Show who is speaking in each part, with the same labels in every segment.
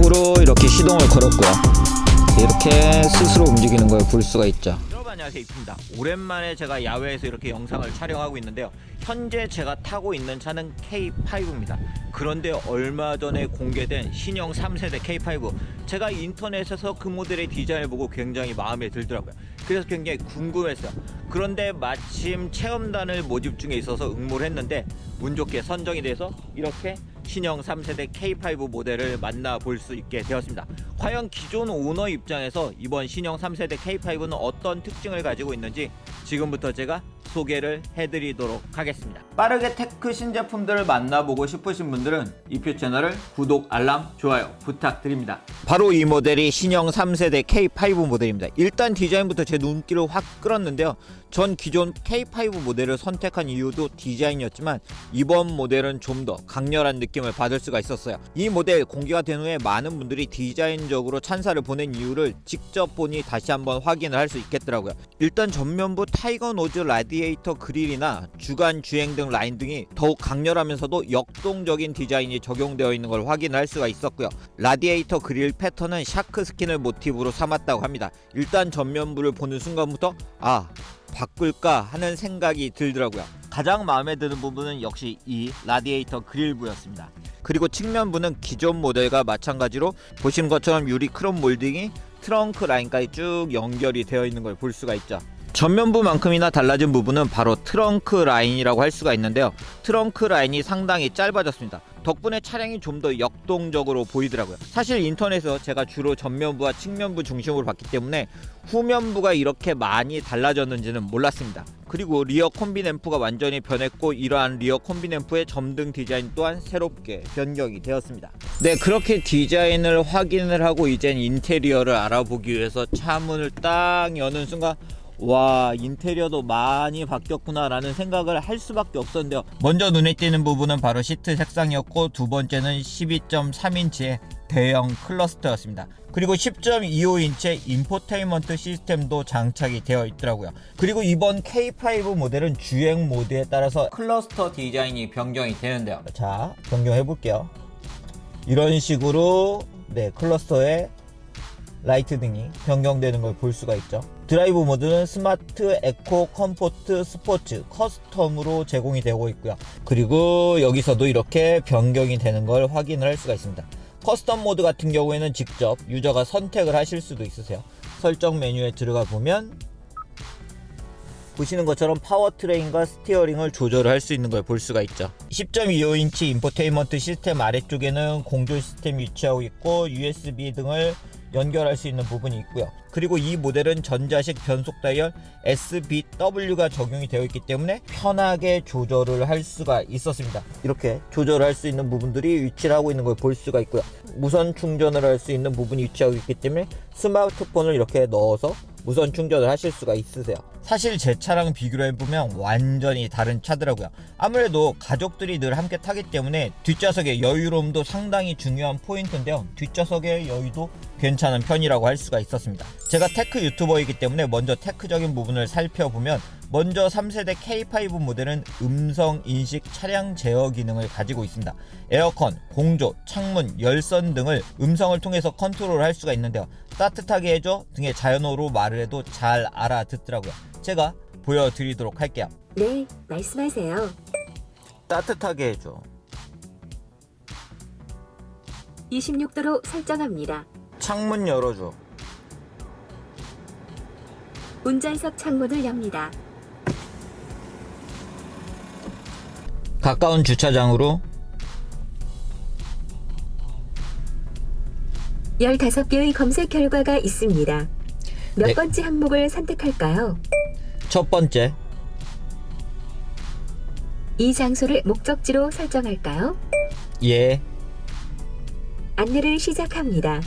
Speaker 1: 자동으로 이렇게 시동을 걸었고요. 이렇게 스스로 움직이는 걸 볼 수가 있죠.
Speaker 2: 여러분 안녕하세요, 이프입니다. 오랜만에 제가 야외에서 이렇게 영상을 촬영하고 있는데요. 현재 제가 타고 있는 차는 K5입니다. 그런데 얼마 전에 공개된 신형 3세대 K5, 제가 인터넷에서 그 모델의 디자인을 보고 굉장히 마음에 들더라고요. 그래서 굉장히 궁금했어요. 그런데 마침 체험단을 모집 중에 있어서 응모를 했는데 운 좋게 선정이 돼서 이렇게 신형 3세대 K5 모델을 만나볼 수 있게 되었습니다. 과연 기존 오너 입장에서 이번 신형 3세대 K5는 어떤 특징을 가지고 있는지 지금부터 제가 소개를 해드리도록 하겠습니다. 빠르게 테크 신제품들을 만나보고 싶으신 분들은 이표 채널을 구독, 알람, 좋아요 부탁드립니다. 바로 이 모델이 신형 3세대 K5 모델입니다. 일단 디자인부터 제 눈길을 확 끌었는데요. 전 기존 K5 모델을 선택한 이유도 디자인이었지만 이번 모델은 좀 더 강렬한 느낌을 받을 수가 있었어요. 이 모델 공개가 된 후에 많은 분들이 디자인적으로 찬사를 보낸 이유를 직접 보니 다시 한번 확인을 할 수 있겠더라고요. 일단 전면부 타이거 노즈 라디에이터 그릴이나 주간 주행 등 라인 등이 더욱 강렬하면서도 역동적인 디자인이 적용되어 있는 걸 확인할 수가 있었고요. 라디에이터 그릴 패턴은 샤크 스킨을 모티브로 삼았다고 합니다. 일단 전면부를 보는 순간부터 바꿀까 하는 생각이 들더라고요. 가장 마음에 드는 부분은 역시 이 라디에이터 그릴부였습니다. 그리고 측면부는 기존 모델과 마찬가지로 보시는 것처럼 유리 크롬 몰딩이 트렁크 라인까지 쭉 연결이 되어 있는 걸 볼 수가 있죠. 전면부만큼이나 달라진 부분은 바로 트렁크 라인이라고 할 수가 있는데요. 트렁크 라인이 상당히 짧아졌습니다. 덕분에 차량이 좀 더 역동적으로 보이더라고요. 사실 인터넷에서 제가 주로 전면부와 측면부 중심으로 봤기 때문에 후면부가 이렇게 많이 달라졌는지는 몰랐습니다. 그리고 리어 콤비 앰프가 완전히 변했고 이러한 리어 콤비 앰프의 점등 디자인 또한 새롭게 변경이 되었습니다. 네, 그렇게 디자인을 확인을 하고 이젠 인테리어를 알아보기 위해서 차 문을 딱 여는 순간 와, 인테리어도 많이 바뀌었구나 라는 생각을 할 수밖에 없었는데요. 먼저 눈에 띄는 부분은 바로 시트 색상이었고, 두 번째는 12.3인치의 대형 클러스터였습니다. 그리고 10.25인치의 인포테인먼트 시스템도 장착이 되어 있더라고요. 그리고 이번 K5 모델은 주행 모드에 따라서 클러스터 디자인이 변경이 되는데요. 자, 변경해 볼게요. 이런 식으로 클러스터에 라이트 등이 변경되는 걸 볼 수가 있죠. 드라이브 모드는 스마트, 에코, 컴포트, 스포츠, 커스텀으로 제공이 되고 있고요. 그리고 여기서도 이렇게 변경이 되는 걸 확인을 할 수가 있습니다. 커스텀 모드 같은 경우에는 직접 유저가 선택을 하실 수도 있으세요. 설정 메뉴에 들어가 보면 보시는 것처럼 파워트레인과 스티어링을 조절을 할 수 있는 걸 볼 수가 있죠. 10.25인치 인포테인먼트 시스템 아래쪽에는 공조 시스템이 위치하고 있고 USB 등을 연결할 수 있는 부분이 있고요. 그리고 이 모델은 전자식 변속 다이얼 SBW가 적용이 되어 있기 때문에 편하게 조절을 할 수가 있었습니다. 이렇게 조절할 수 있는 부분들이 위치를 하고 있는 걸 볼 수가 있고요. 무선 충전을 할 수 있는 부분이 위치하고 있기 때문에 스마트폰을 이렇게 넣어서 무선 충전을 하실 수가 있으세요. 사실 제 차랑 비교를 해보면 완전히 다른 차더라고요. 아무래도 가족들이 늘 함께 타기 때문에 뒷좌석의 여유로움도 상당히 중요한 포인트인데요. 뒷좌석의 여유도 괜찮은 편이라고 할 수가 있었습니다. 제가 테크 유튜버이기 때문에 먼저 테크적인 부분을 살펴보면, 먼저 3세대 K5 모델은 음성 인식 차량 제어 기능을 가지고 있습니다. 에어컨, 공조, 창문, 열선 등을 음성을 통해서 컨트롤 할 수가 있는데요. 따뜻하게 해줘 등의 자연어로 말을 해도 잘 알아듣더라고요. 제가 보여드리도록 할게요.
Speaker 3: 네, 말씀하세요.
Speaker 2: 따뜻하게 해줘.
Speaker 3: 26도로 설정합니다.
Speaker 2: 창문 열어줘.
Speaker 3: 운전석 창문을 엽니다.
Speaker 2: 가까운 주차장으로.
Speaker 3: 15개의 검색 결과가 있습니다. 몇
Speaker 2: 네.
Speaker 3: 번째 항목을 선택할까요?
Speaker 2: 첫 번째.
Speaker 3: 이 장소를 목적지로 설정할까요?
Speaker 2: 예.
Speaker 3: 안내를 시작합니다.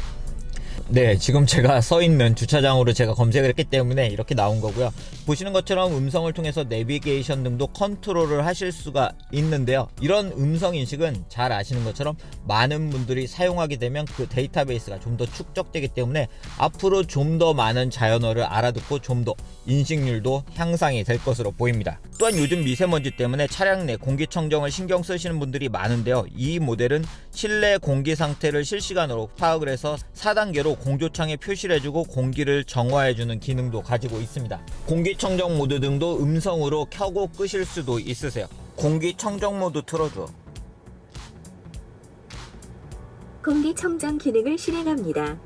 Speaker 2: 네, 지금 제가 서 있는 주차장으로 제가 검색을 했기 때문에 이렇게 나온 거고요. 보시는 것처럼 음성을 통해서 내비게이션 등도 컨트롤을 하실 수가 있는데요. 이런 음성 인식은 잘 아시는 것처럼 많은 분들이 사용하게 되면 그 데이터베이스가 좀 더 축적되기 때문에 앞으로 좀 더 많은 자연어를 알아듣고 좀 더 인식률도 향상이 될 것으로 보입니다. 또한 요즘 미세먼지 때문에 차량 내 공기청정을 신경 쓰시는 분들이 많은데요. 이 모델은 실내 공기 상태를 실시간으로 파악을 해서 4단계로 공조창에 표시를 해주고 공기를 정화해주는 기능도 가지고 있습니다. 공기청정 모드 등도 음성으로 켜고 끄실 수도 있으세요. 공기청정 모드 틀어줘.
Speaker 3: 공기청정 기능을 실행합니다.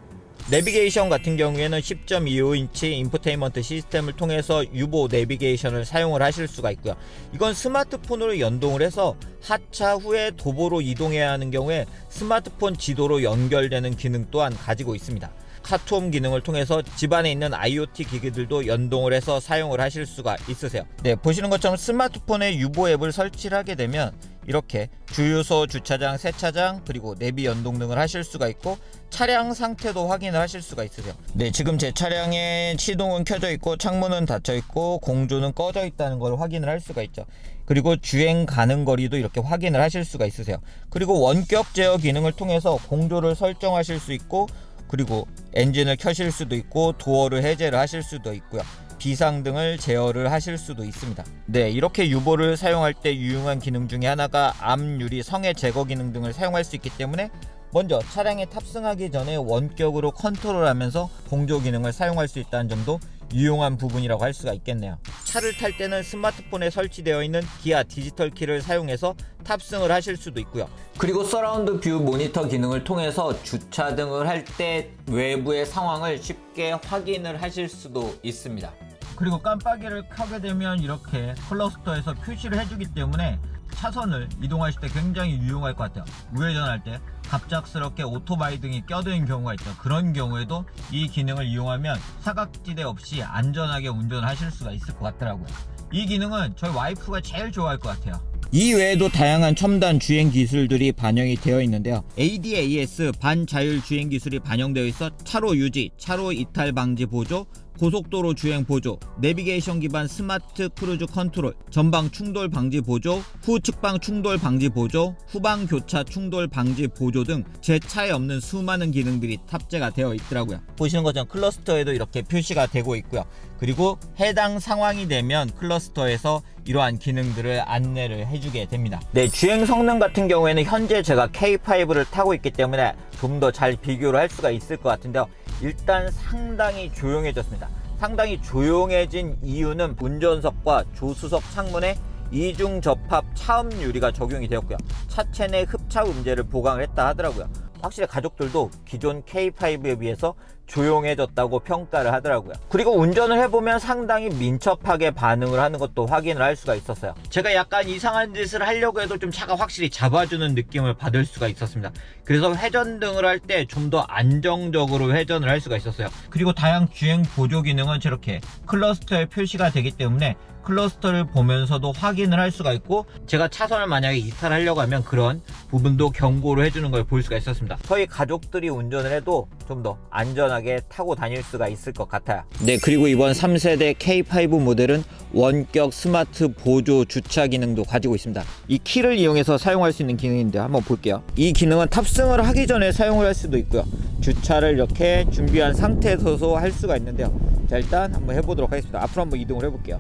Speaker 2: 내비게이션 같은 경우에는 10.25인치 인포테인먼트 시스템을 통해서 유보 내비게이션을 사용을 하실 수가 있고요. 이건 스마트폰으로 연동을 해서 하차 후에 도보로 이동해야 하는 경우에 스마트폰 지도로 연결되는 기능 또한 가지고 있습니다. 카트홈 기능을 통해서 집안에 있는 IoT 기기들도 연동을 해서 사용을 하실 수가 있으세요. 네, 보시는 것처럼 스마트폰에 유보 앱을 설치를 하게 되면 이렇게 주유소, 주차장, 세차장, 그리고 내비 연동 등을 하실 수가 있고 차량 상태도 확인을 하실 수가 있으세요. 네, 지금 제 차량에 시동은 켜져 있고 창문은 닫혀 있고 공조는 꺼져 있다는 걸 확인을 할 수가 있죠. 그리고 주행 가능 거리도 이렇게 확인을 하실 수가 있으세요. 그리고 원격 제어 기능을 통해서 공조를 설정하실 수 있고, 그리고 엔진을 켜실 수도 있고 도어를 해제를 하실 수도 있고요. 비상등을 제어를 하실 수도 있습니다. 네, 이렇게 유보를 사용할 때 유용한 기능 중에 하나가 암유리 성해 제거 기능 등을 사용할 수 있기 때문에 먼저 차량에 탑승하기 전에 원격으로 컨트롤하면서 공조 기능을 사용할 수 있다는 점도 유용한 부분이라고 할 수가 있겠네요. 차를 탈 때는 스마트폰에 설치되어 있는 기아 디지털 키를 사용해서 탑승을 하실 수도 있고요. 그리고 서라운드 뷰 모니터 기능을 통해서 주차 등을 할 때 외부의 상황을 쉽게 확인을 하실 수도 있습니다. 그리고 깜빡이를 켜게 되면 이렇게 클러스터에서 표시를 해주기 때문에 차선을 이동하실 때 굉장히 유용할 것 같아요. 우회전할 때 갑작스럽게 오토바이 등이 껴드는 경우가 있죠. 그런 경우에도 이 기능을 이용하면 사각지대 없이 안전하게 운전을 하실 수가 있을 것 같더라고요. 이 기능은 저희 와이프가 제일 좋아할 것 같아요. 이 외에도 다양한 첨단 주행 기술들이 반영이 되어 있는데요. ADAS 반자율 주행 기술이 반영되어 있어 차로 유지, 차로 이탈 방지 보조, 고속도로 주행 보조, 내비게이션 기반 스마트 크루즈 컨트롤, 전방 충돌 방지 보조, 후측방 충돌 방지 보조, 후방 교차 충돌 방지 보조 등 제 차에 없는 수많은 기능들이 탑재가 되어 있더라고요. 보시는 것처럼 클러스터에도 이렇게 표시가 되고 있고요. 그리고 해당 상황이 되면 클러스터에서 이러한 기능들을 안내를 해주게 됩니다. 네, 주행 성능 같은 경우에는 현재 제가 K5를 타고 있기 때문에 좀 더 잘 비교를 할 수가 있을 것 같은데요. 일단 상당히 조용해졌습니다. 상당히 조용해진 이유는 운전석과 조수석 창문에 이중 접합 차음 유리가 적용이 되었고요. 차체 내 흡착 음재를 보강을 했다 하더라고요. 확실히 가족들도 기존 K5에 비해서 조용해졌다고 평가를 하더라고요. 그리고 운전을 해보면 상당히 민첩하게 반응을 하는 것도 확인을 할 수가 있었어요. 제가 약간 이상한 짓을 하려고 해도 좀 차가 확실히 잡아주는 느낌을 받을 수가 있었습니다. 그래서 회전 등을 할 때 좀 더 안정적으로 회전을 할 수가 있었어요. 그리고 다양 주행 보조 기능은 저렇게 클러스터에 표시가 되기 때문에 클러스터를 보면서도 확인을 할 수가 있고, 제가 차선을 만약에 이탈하려고 하면 그런 부분도 경고를 해주는 걸 볼 수가 있었습니다. 저희 가족들이 운전을 해도 좀 더 안전하게 타고 다닐 수가 있을 것 같아요. 네, 그리고 이번 3세대 K5 모델은 원격 스마트 보조 주차 기능도 가지고 있습니다. 이 키를 이용해서 사용할 수 있는 기능인데 한번 볼게요. 이 기능은 탑승을 하기 전에 사용을 할 수도 있고요. 주차를 이렇게 준비한 상태에서도 할 수가 있는데요. 자, 일단 한번 해보도록 하겠습니다. 앞으로 한번 이동을 해볼게요.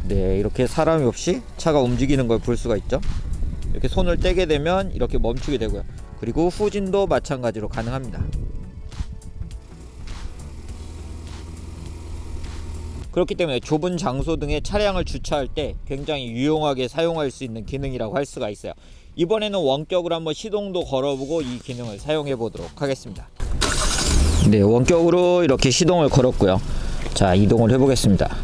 Speaker 2: 네, 이렇게 사람이 없이 차가 움직이는 걸 볼 수가 있죠. 이렇게 손을 떼게 되면 이렇게 멈추게 되고요. 그리고 후진도 마찬가지로 가능합니다. 그렇기 때문에 좁은 장소 등에 차량을 주차할 때 굉장히 유용하게 사용할 수 있는 기능이라고 할 수가 있어요. 이번에는 원격으로 한번 시동도 걸어보고 이 기능을 사용해 보도록 하겠습니다. 네, 원격으로 이렇게 시동을 걸었고요. 자, 이동을 해보겠습니다.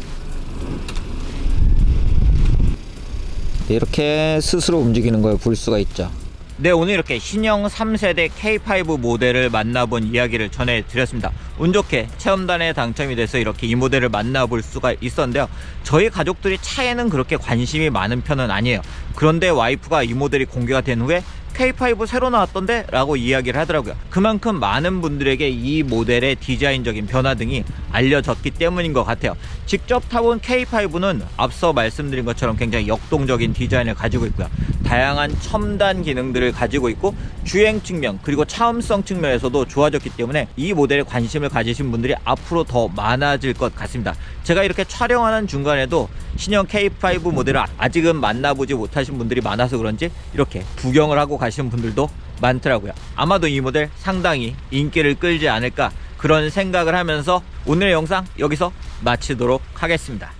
Speaker 2: 네, 이렇게 스스로 움직이는 걸 볼 수가 있죠. 네, 오늘 이렇게 신형 3세대 K5 모델을 만나본 이야기를 전해드렸습니다. 운 좋게 체험단에 당첨이 돼서 이렇게 이 모델을 만나볼 수가 있었는데요. 저희 가족들이 차에는 그렇게 관심이 많은 편은 아니에요. 그런데 와이프가 이 모델이 공개가 된 후에 K5 새로 나왔던데? 라고 이야기를 하더라고요. 그만큼 많은 분들에게 이 모델의 디자인적인 변화 등이 알려졌기 때문인 것 같아요. 직접 타본 K5는 앞서 말씀드린 것처럼 굉장히 역동적인 디자인을 가지고 있고요. 다양한 첨단 기능들을 가지고 있고 주행 측면 그리고 차음성 측면에서도 좋아졌기 때문에 이 모델에 관심을 가지신 분들이 앞으로 더 많아질 것 같습니다. 제가 이렇게 촬영하는 중간에도 신형 K5 모델을 아직은 만나보지 못하신 분들이 많아서 그런지 이렇게 구경을 하고 가시는 분들도 많더라고요. 아마도 이 모델 상당히 인기를 끌지 않을까 그런 생각을 하면서 오늘의 영상 여기서 마치도록 하겠습니다.